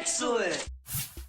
Excellent!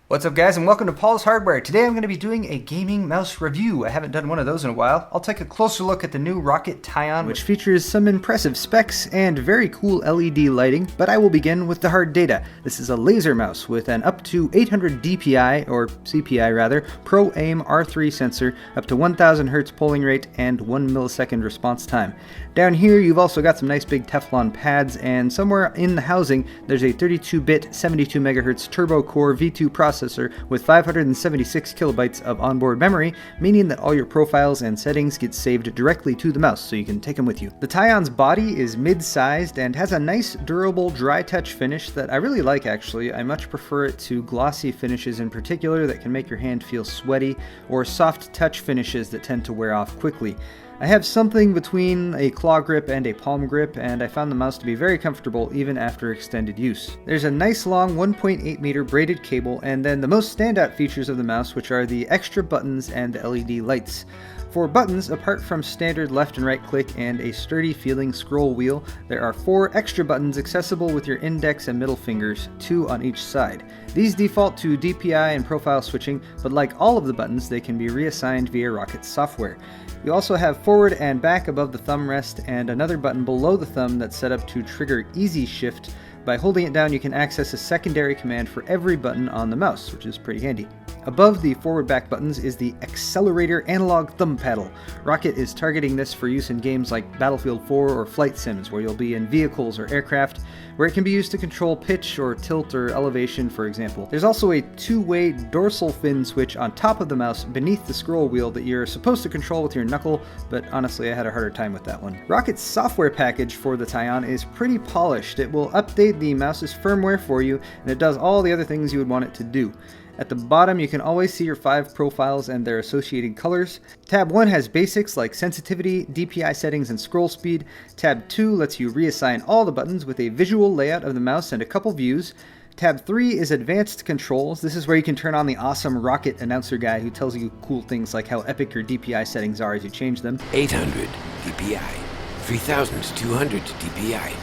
What's up guys, and welcome to Paul's Hardware. Today I'm going to be doing a gaming mouse review. I haven't done one of those in a while. I'll take a closer look at the new Roccat Tyon, which features some impressive specs and very cool LED lighting, but I will begin with the hard data. This is a laser mouse with an up to 800 DPI, or CPI rather, Pro Aim R3 sensor, up to 1000 Hz polling rate, and 1 millisecond response time. Down here you've also got some nice big Teflon pads, and somewhere in the housing there's a 32-bit 72 MHz turbo core V2 processor with 576 kilobytes of onboard memory, meaning that all your profiles and settings get saved directly to the mouse so you can take them with you. The Tyon's body is mid-sized and has a nice durable dry touch finish that I really like actually. I much prefer it to glossy finishes in particular that can make your hand feel sweaty, or soft touch finishes that tend to wear off quickly. I have something between a claw grip and a palm grip, and I found the mouse to be very comfortable even after extended use. There's a nice long 1.8 meter braided cable, and then the most standout features of the mouse, which are the extra buttons and the LED lights. For buttons, apart from standard left and right click and a sturdy feeling scroll wheel, there are 4 extra buttons accessible with your index and middle fingers, 2 on each side. These default to DPI and profile switching, but like all of the buttons, they can be reassigned via Roccat software. You also have forward and back above the thumb rest, and another button below the thumb that's set up to trigger easy shift. By holding it down, you can access a secondary command for every button on the mouse, which is pretty handy. Above the forward-back buttons is the Accelerator Analog Thumb Paddle. Roccat is targeting this for use in games like Battlefield 4 or Flight Sims, where you'll be in vehicles or aircraft, where it can be used to control pitch or tilt or elevation, for example. There's also a 2-way dorsal fin switch on top of the mouse beneath the scroll wheel that you're supposed to control with your knuckle, but honestly I had a harder time with that one. Rockat's software package for the Tyon is pretty polished. It will update the mouse's firmware for you, and it does all the other things you would want it to do. At the bottom, you can always see your 5 profiles and their associated colors. Tab 1 has basics like sensitivity, DPI settings, and scroll speed. Tab 2 lets you reassign all the buttons with a visual layout of the mouse and a couple views. Tab 3 is advanced controls. This is where you can turn on the awesome Roccat announcer guy who tells you cool things like how epic your DPI settings are as you change them. 800 DPI, 3200 DPI,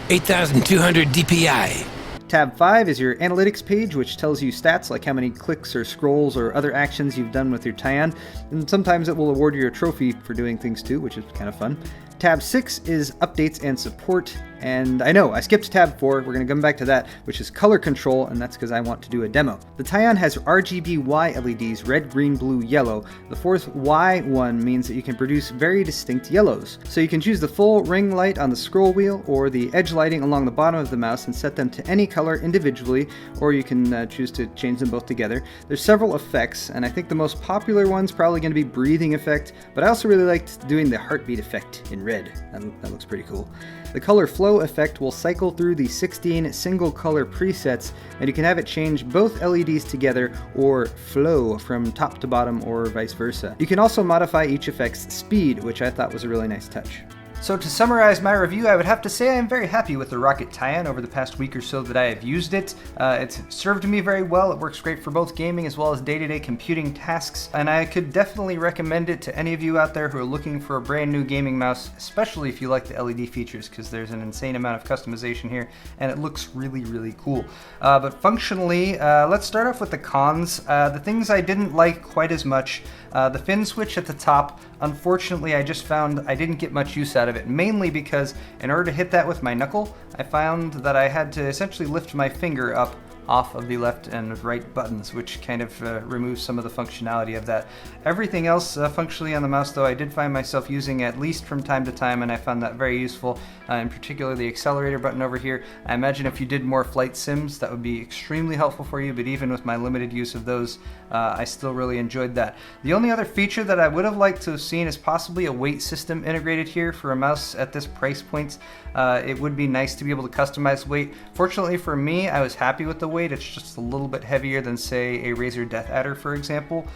8200 DPI. Tab 5 is your analytics page, which tells you stats like how many clicks or scrolls or other actions you've done with your Tyon, and sometimes it will award you a trophy for doing things too, which is kind of fun. Tab 6 is updates and support, and I know, I skipped tab 4, we're going to come back to that, which is color control, and that's because I want to do a demo. The Tyon has RGB Y LEDs, red, green, blue, yellow. The fourth Y one means that you can produce very distinct yellows. So you can choose the full ring light on the scroll wheel, or the edge lighting along the bottom of the mouse and set them to any color individually, or you can choose to change them both together. There's several effects, and I think the most popular one's probably going to be breathing effect, but I also really liked doing the heartbeat effect in red. That looks pretty cool. The color flow effect will cycle through the 16 single color presets, and you can have it change both LEDs together or flow from top to bottom or vice versa. You can also modify each effect's speed, which I thought was a really nice touch. So to summarize my review, I would have to say I am very happy with the Roccat Tyon over the past week or so that I have used it. It's served me very well. It works great for both gaming as well as day-to-day computing tasks, and I could definitely recommend it to any of you out there who are looking for a brand new gaming mouse, especially if you like the LED features, because there's an insane amount of customization here, and it looks really, really cool. But functionally, let's start off with the cons. The things I didn't like quite as much, the fin switch at the top, unfortunately I just found I didn't get much use out of it, mainly because in order to hit that with my knuckle, I found that I had to essentially lift my finger up off of the left and right buttons, which kind of removes some of the functionality of that. Everything else functionally on the mouse, though, I did find myself using at least from time to time, and I found that very useful, in particular the accelerator button over here. I imagine if you did more flight sims, that would be extremely helpful for you, but even with my limited use of those, I still really enjoyed that. The only other feature that I would have liked to have seen is possibly a weight system integrated here for a mouse at this price point. It would be nice to be able to customize weight. Fortunately for me, I was happy with the weight. It's just a little bit heavier than, say, a Razer Death Adder, for example.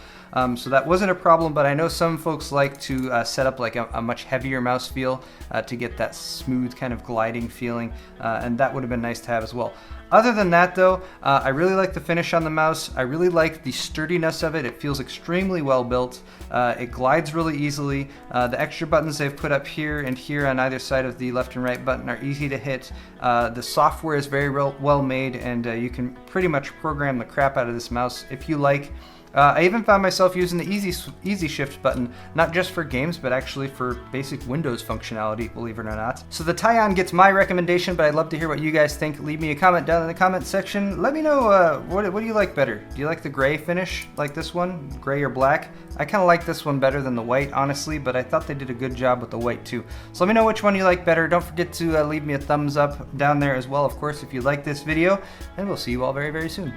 So that wasn't a problem, but I know some folks like to set up like a much heavier mouse feel to get that smooth kind of gliding feeling, and that would have been nice to have as well. Other than that though, I really like the finish on the mouse. I really like the sturdiness of it. It feels extremely well built. It glides really easily. The extra buttons they've put up here and here on either side of the left and right button are easy to hit. The software is very well made, and you can pretty much program the crap out of this mouse if you like. I even found myself using the easy shift button, not just for games, but actually for basic Windows functionality, believe it or not. So the Tyon gets my recommendation, but I'd love to hear what you guys think. Leave me a comment down in the comment section. Let me know, what do you like better? Do you like the gray finish, like this one, gray or black? I kind of like this one better than the white, honestly, but I thought they did a good job with the white too. So let me know which one you like better. Don't forget to leave me a thumbs up down there as well, of course, if you like this video, and we'll see you all very, very soon.